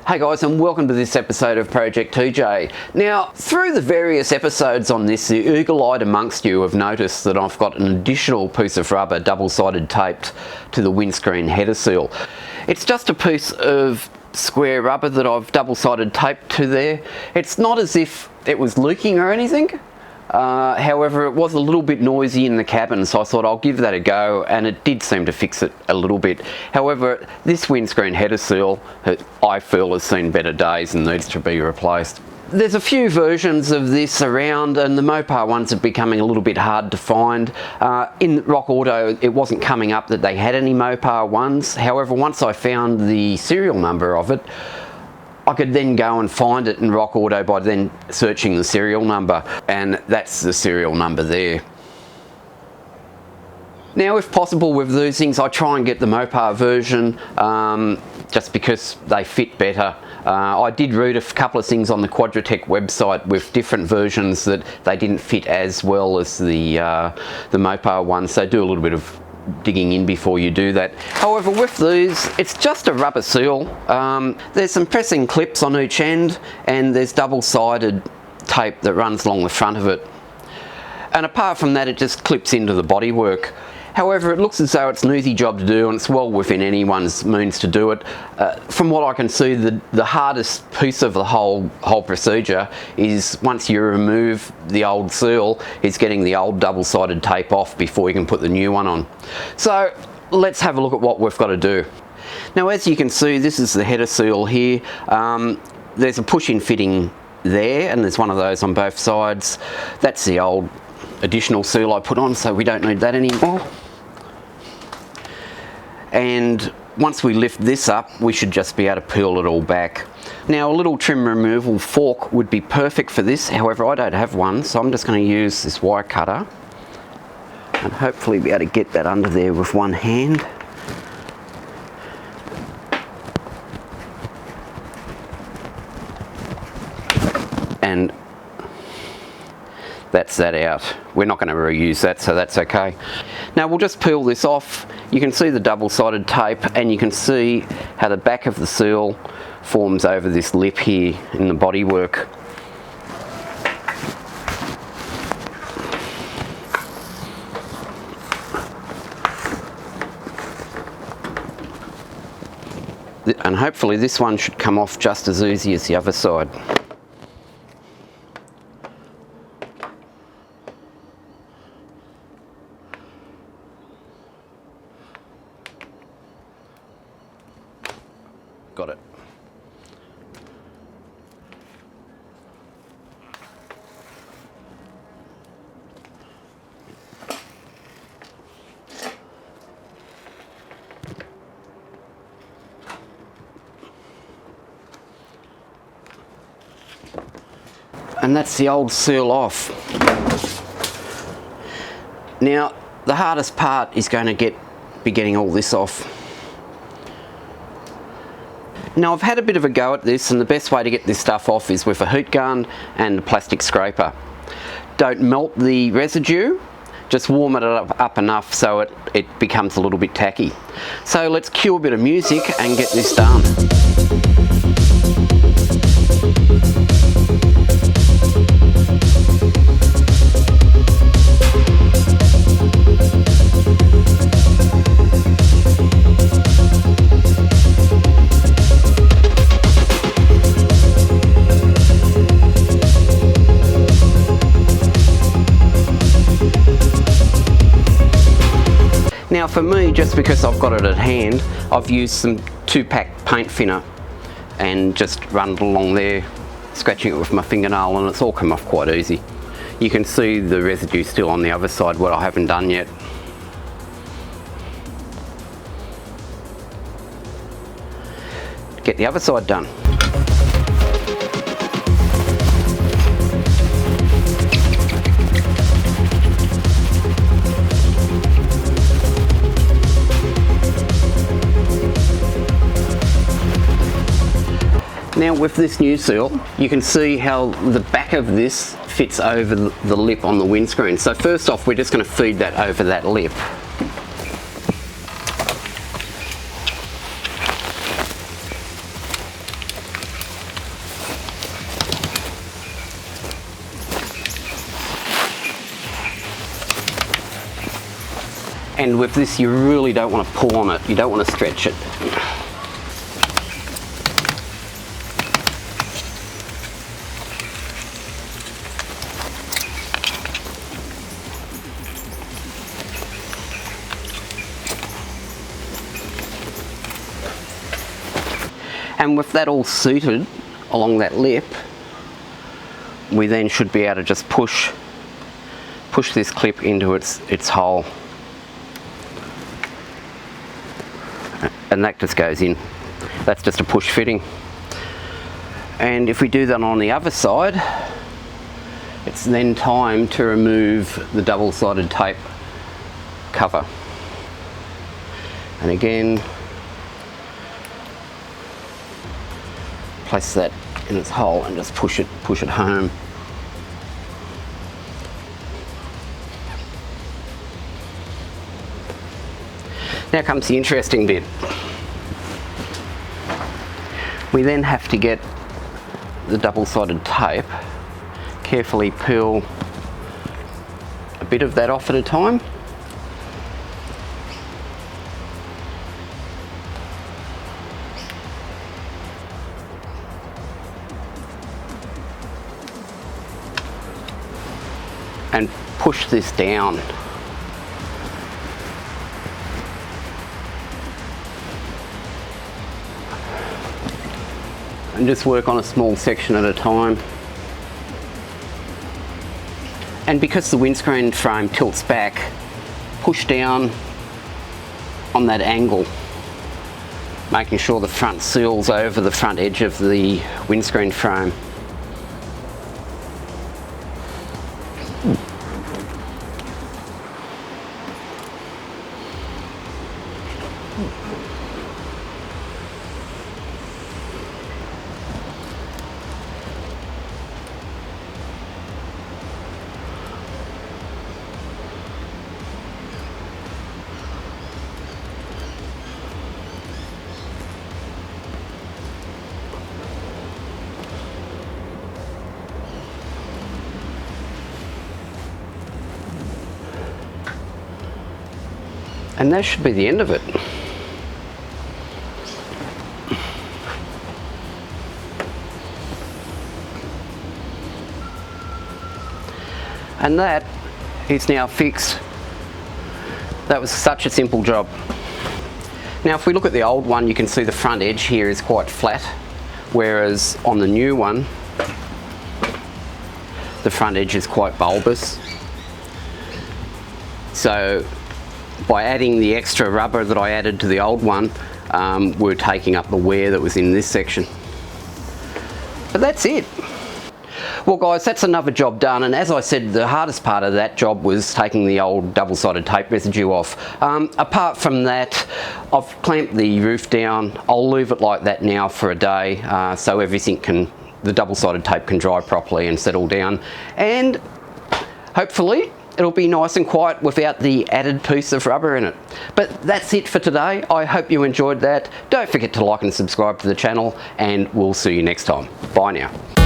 Hey guys, and welcome to this episode of Project TJ. Now, through the various episodes on this, the eagle-eyed amongst you have noticed that I've got an additional piece of rubber double-sided taped to the windscreen header seal. It's just a piece of square rubber that I've double-sided taped to there. It's not as if it was leaking or anything. However, it was a little bit noisy in the cabin, so I thought I'll give that a go, and it did seem to fix it a little bit. However, this windscreen header seal, I feel, has seen better days and needs to be replaced. There's a few versions of this around, and the Mopar ones are becoming a little bit hard to find. In Rock Auto, it wasn't coming up that they had any Mopar ones. However, once I found the serial number of it, I could then go and find it in Rock Auto by then searching the serial number, and that's the serial number there. Now, if possible with these things, I try and get the Mopar version just because they fit better. I did read a couple of things on the Quadratec website with different versions that they didn't fit as well as the Mopar ones, so do a little bit of digging in before you do that. However, with these, it's just a rubber seal. There's some pressing clips on each end, and there's double-sided tape that runs along the front of it. And apart from that, it just clips into the bodywork. However, it looks as though it's an easy job to do, and it's well within anyone's means to do it. From what I can see, the hardest piece of the whole procedure is, once you remove the old seal, is getting the old double-sided tape off before you can put the new one on. So let's have a look at what we've got to do. Now, as you can see, this is the header seal here. There's a push-in fitting there, and there's one of those on both sides. That's the old additional seal I put on, so we don't need that anymore. And once we lift this up, we should just be able to peel it all back. Now, a little trim removal fork would be perfect for this. However, I don't have one, so I'm just going to use this wire cutter and hopefully be able to get that under there with one hand. And that's that out. We're not going to reuse that, so that's okay. Now, we'll just peel this off. You can see the double-sided tape, and you can see how the back of the seal forms over this lip here in the bodywork. And hopefully this one should come off just as easy as the other side. Got it. And that's the old seal off. Now, the hardest part is going to be getting all this off. Now, I've had a bit of a go at this, and the best way to get this stuff off is with a heat gun and a plastic scraper. Don't melt the residue, just warm it up enough so it becomes a little bit tacky. So let's cue a bit of music and get this done. Now, for me, just because I've got it at hand, I've used some 2-pack paint thinner and just run it along there, scratching it with my fingernail, and it's all come off quite easy. You can see the residue still on the other side, what I haven't done yet. Get the other side done. Now, with this new seal, you can see how the back of this fits over the lip on the windscreen. So first off, we're just going to feed that over that lip. And with this, you really don't want to pull on it, you don't want to stretch it. And with that all suited along that lip, we then should be able to just push this clip into its hole. And that just goes in. That's just a push fitting. And if we do that on the other side, it's then time to remove the double-sided tape cover. And again, place that in its hole and just push it home. Now comes the interesting bit. We then have to get the double-sided tape, carefully peel a bit of that off at a time. And push this down. And just work on a small section at a time. And because the windscreen frame tilts back, push down on that angle, making sure the front seals over the front edge of the windscreen frame. And that should be the end of it. And that is now fixed. That was such a simple job. Now if we look at the old one, you can see the front edge here is quite flat, whereas on the new one, the front edge is quite bulbous. So by adding the extra rubber that I added to the old one, we're taking up the wear that was in this section. But that's it. Well guys, that's another job done, and as I said, the hardest part of that job was taking the old double-sided tape residue off. Apart from that, I've clamped the roof down. I'll leave it like that now for a day, so everything the double-sided tape can dry properly and settle down, and hopefully it'll be nice and quiet without the added piece of rubber in it. But that's it for today. I hope you enjoyed that. Don't forget to like and subscribe to the channel, and we'll see you next time. Bye now.